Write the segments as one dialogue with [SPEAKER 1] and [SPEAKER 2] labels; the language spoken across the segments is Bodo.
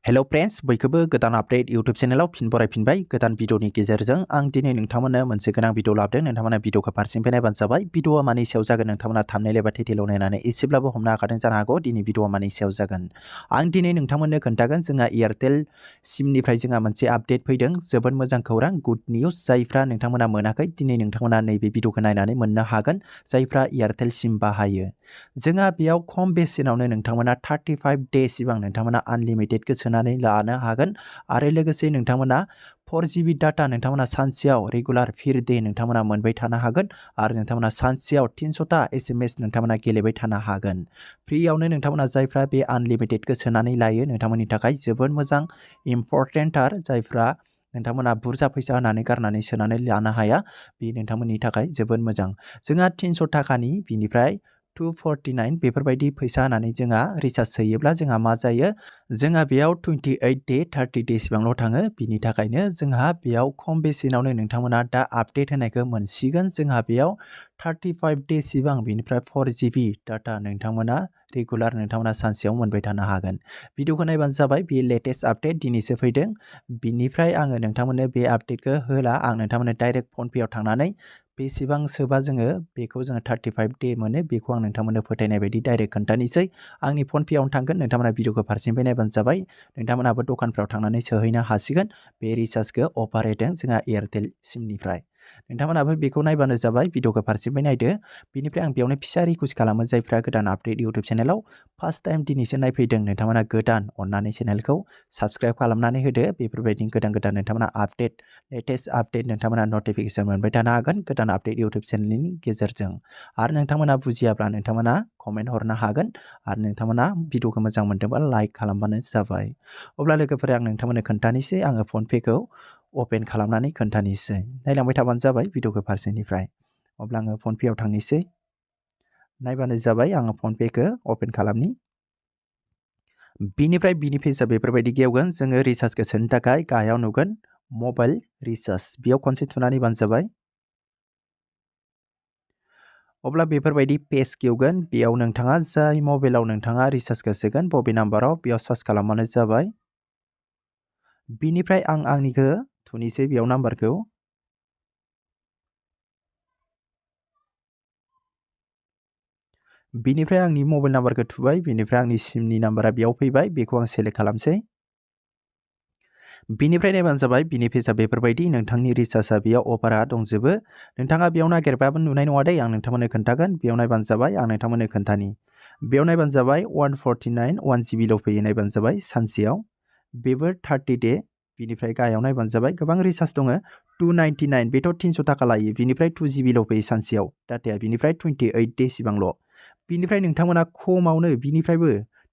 [SPEAKER 1] हेलो फ्रेंड्स बयखौबो गोदान आपडेट यूट्यूब चैनलाव फिन बरायफिनबाय गोदान भिडियोनि गेजेरजों आं दिनै नोंथांमोननो मोनसे गोनां भिडियो लाबोदों नोंथांमोना भिडियोखौ फारसेनिफ्राय नायबानो जाबाय भिडियोआ मानि सायाव जागोन नोंथांमोना थाम्बनेल एबा टाइटेलाव नायनानै एसेब्लाबो हमनो हाखादों जानो हागौ दिनै भिडियोआ मानि सायाव जागोन आं दिनै नोंथांमोननो खोन्थागोन जोंहा एयारटेल सिमनिफ्राय जोंहा मोनसे आपडेट फैदों जोबोद मोजां खौरां गुड निउज जायफ्रा नोंथांमोना मोनाखै दिनै नोंथांमोना नैबे भिडियोखौ नायनानै मोननो हागोन जायफ्रा एयारटेल सिम बाहायो जोंहा बेयाव खम बेसेनावनो नोंथांमोना 35 डेज सिबां नोंथांमोना आनलिमिटेडखौ सोनानै लानो हागोन आरो लोगोसे नोंथांमोना 4GB डाटा नोंथांमोना सानसेयाव रेगुलार फिर डे नोंथांमोना मोनबाय थानो हागोन आरो नोंथांमोना सानसेयाव 300टा SMS नोंथांमोना गेलेबाय थानो हागोन फ्रियावनो नोंथांमोना जायफ्रा बे आनलिमिटेडखौ सोनानै लायो नोंथांमोननि थाखाय जोबोद मोजां इम्परटेन्टार जायफ्रा नोंथांमोना बुरजा फैसा होनानै गारनानै सोनानै लानो हाया बे नोंथांमोननि थाखाय जोबोद मोजां जोंहा 300 थाखानि बिनिफ्राय 249 बेफोरबायदि फैसा होनानै जोंहा रिचार्ज सोयोब्ला जोंहा मा जायो जोंहा बेयाव 28 डे 30 डे सिबांल' थाङो बिनि थाखायनो जोंहा बेयाव खम बेसेनावनो नोंथांमोना दा आपडेट होनायखौ मोनसिगोन जोंहा बेयाव 35 डे सिबां बिनिफ्राय 4GB डाटा नोंथांमोना रेगुलार नोंथांमोना सानसेयाव मोनबाय थानो हागोन भिडियोखौ नायबानो जाबाय बे लेटेस्ट आपडेट दिनैसो फैदों बिनिफ्राय आङो नोंथांमोननो बे आपडेटखौ होला आं नोंथांमोननो डाइरेक्ट फनपेआव थांनानै बेसेबां सोबा जोङो बेखौ जोङो 35 डे मोनो बेखौ आं नोंथांमोननो फोथायनाय बायदि डाइरेक्ट खोन्थानोसै आंनि फनपेआवनो थांगोन नोंथांमोना भिडियोखौ फारसेनिफ्राय नायबानो जाबाय नोंथांमोनाबो दखानफ्राव थांनानै सोहैनो हासिगोन बे रिचार्जखौ अफार होदों जोंहा एयारटेल सिमनिफ्राय नोंथांमोनाबो बेखौ नायबानो जाबाय भिडियोखौ फारसेनिफ्राय नायदो बिनिफ्राय आं बेयावनो फिसा रिक्वेस्ट खालामो जायफ्रा गोदान आपडेट यूट्यूब चेनेलाव फार्स्ट टाइम दिनैसो नायफैदों नोंथांमोना गोदान अननानै चेनेलखौ साबस्क्राइब खालामनानै होदो बेफोरबायदि गोदान गोदान नोंथांमोना आपडेट लेटेस्ट आपडेट नोंथांमोना नटिफिकेशन मोनबाय थानो हागोन गोदान आपडेट यूट्यूब चेनेलनि गेजेरजों आरो नोंथांमोना बुजियाब्ला नोंथांमोना कमेन्ट हरनो हागोन आरो नोंथांमोना भिडियोखौ मोजां मोनदोंबा लाइक खालामबानो जाबाय अब्ला लोगोफोरा आं नोंथांमोननो खोन्थानोसै आङो फनपेखौ अपेन खालामनानै खोन्थानोसै नायलांबाय थाबानो जाबाय भिडियोखौ फारसेनिफ्राय अब्ला आङो फनपेआव थांनोसै नायबानो जाबाय आङो फनपेखौ अपेन खालामनि बिनिफ्राय बिनि पेजआ बेफोरबायदि गेवगोन जोङो रिचार्जखौ सोनो थाखाय गाहायाव नुगोन मबाइल रिचार्ज बेयाव खनसे थुनानै बानो जाबाय अब्ला बेफोरबायदि पेज गेवगोन बेयाव नोंथाङा जाय मबाइलाव नोंथाङा रिचार्जखौ सोगोन बबे नाम्बाराव बेयाव सार्च खालामबानो जाबाय बिनिफ्राय आं आंनिखौ थुनोसै बेयाव नाम्बारखौ बिनिफ्राय आंनि मबाइल नाम्बारखौ थुबाय बिनिफ्राय आंनि सिमनि नाम्बारा बेयाव फैबाय बेखौ आं सेलेक्ट खालामसै बिनिफ्राय नायबानो जाबाय बिनि पेजआ बेफोरबायदि नोंथांनि रिचार्जआ बेयाव अफारा दंजोबो नोंथाङा बेयाव नागिरबाबो नुनाय नङा दै आं नोंथांमोननो खोन्थागोन बेयाव नायबानो जाबाय आं नोंथांमोननो खोन्थानि बेयाव नायबानो जाबाय 149 1GBल' फैयो नायबानो जाबाय सानसेयाव बेबो 30 डे बिनिफ्राय गाहायाव नायबानो जाबाय गोबां रिचार्ज दङ 299 बेथ' 300 थाखा लायो बिनिफ्राय 2GBल' फैयो सानसेयाव डाटाया बिनिफ्राय 28 डे सिबांल' बिनिफ्राय नोंथांमोना खमावनो बिनिफ्रायबो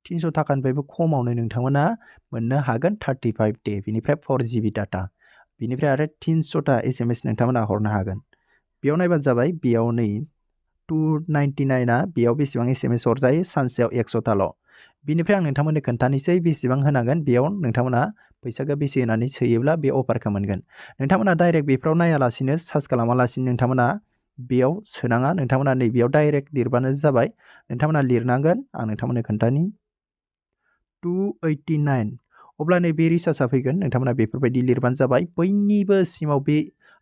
[SPEAKER 1] 300 थाखानिफ्रायबो खमावनो नोंथांमोना मोननो हागोन 35 डे बिनिफ्राय 4GB डाटा बिनिफ्राय आरो 300टा SMS नोंथांमोना हरनो हागोन बेयाव नायबानो जाबाय बेयाव नै 299आ बेयाव बेसेबां SMS हरजायो सानसेयाव 100टाल' बिनिफ्राय आं नोंथांमोननो खोन्थानोसै बेसेबां होनांगोन बेयाव नोंथांमोना फैसाखौ बेसे होनानै सोयोब्ला बे अफारखौ मोनगोन नोंथांमोना डाइरेक्ट बेफ्राव नायालासिनो सार्च खालामालासिनो नोंथांमोना बेयाव सोनाङा नोंथांमोना नै बेयाव डाइरेक्ट लिरबानो जाबाय नोंथांमोना लिरनांगोन आं नोंथांमोननो खोन्थानि 289 अब्ला नैबे रिचार्जआ फैगोन नोंथांमोना बेफोरबायदि लिरबानो जाबाय बयनिबो सिमाव बे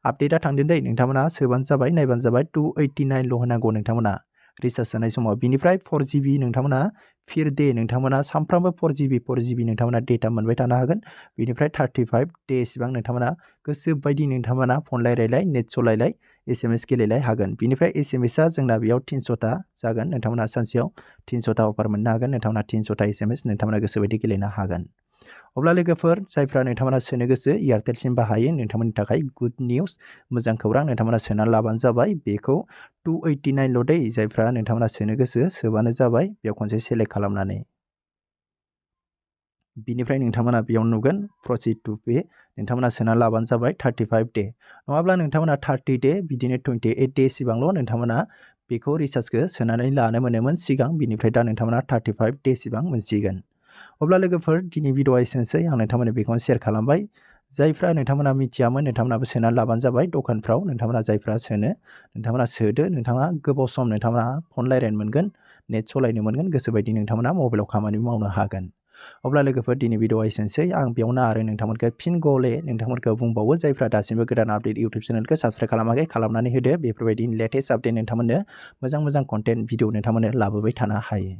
[SPEAKER 1] आपडेटआ थांदों दै नोंथांमोना सोबानो जाबाय नायबानो जाबाय 289ल' होनांगौ नोंथांमोना रिचार्ज सोनाय समाव बिनिफ्राय 4GB नोंथांमोना फिर डे नोंथांमोना सानफ्रामबो 4GB नोंथांमोना डेटा मोनबाय थानो हागोन बिनिफ्राय 35 डे सिबां नोंथांमोना गोसो बायदि नोंथांमोना फन रायलायलाय नेट सलायलाय SMS गेलेलाय हागोन बिनिफ्राय SMSआ जोंना बेयाव 300टा जागोन नोंथांमोना सानसेयाव 300टा अफार मोननो हागोन नोंथांमोना 300टा SMS नोंथांमोना गोसोबायदि गेलेनो हागोन अब्ला लोगोफोर जायफ्रा नोंथांमोना सोनो गोसो एयारटेल सिम बाहायो नोंथांमोननि थाखाय गुड निउज मोजां खौरां नोंथांमोना सोनानै लाबानो जाबाय बेखौ 289ल' दै जायफ्रा नोंथांमोना सोनो गोसो सोबानो जाबाय बेयाव खनसे सेलेक्ट खालामनानै बिनिफ्राय नोंथांमोना बेयाव नुगोन प्रसिड टु पे नोंथांमोना सोनानै लाबानो जाबाय 35 डे नङाब्ला नोंथांमोना 30 डे बिदिनो 28 डे सिबांल' नोंथांमोना बेखौ रिचार्जखौ सोनानै लानो मोनोमोन सिगां बिनिफ्राय दा नोंथांमोना 35 डे सिबां मोनसिगोन अब्ला लोगोफोर दिनै भिडिअआ एसेनोसै आं नोंथांमोननो बेखौनो शेयार खालामबाय जायफ्रा नोंथांमोना मिथियामोन नोंथांमोनाबो सोनानै लाबानो जाबाय दखानफ्राव नोंथांमोना जायफ्रा सोनो नोंथांमोना सोदो नोंथाङा गोबाव सम नोंथांमोना फन रायलायनो मोनगोन नेट सलायनो मोनगोन गोसोबायदि नोंथांमोना मबाइलाव खामानि मावनो हागोन अब्ला लोगोफोर दिनै भिडिअआ एसेनोसै आं बेयावनो आरो नोंथांमोनखौ फिन गले नोंथांमोनखौ बुंबावो जायफ्रा दासिमबो गोदान आपडेट इउटुब चेनेलखौ साबस्क्राइब खालामाखै खालामनानै होदो बेफोरबायदि लेटेस्ट आपडेट नोंथांमोननो मोजां कन्टेन्ट भिडिअ नोंथांमोननो लाबोबाय थानो हायो।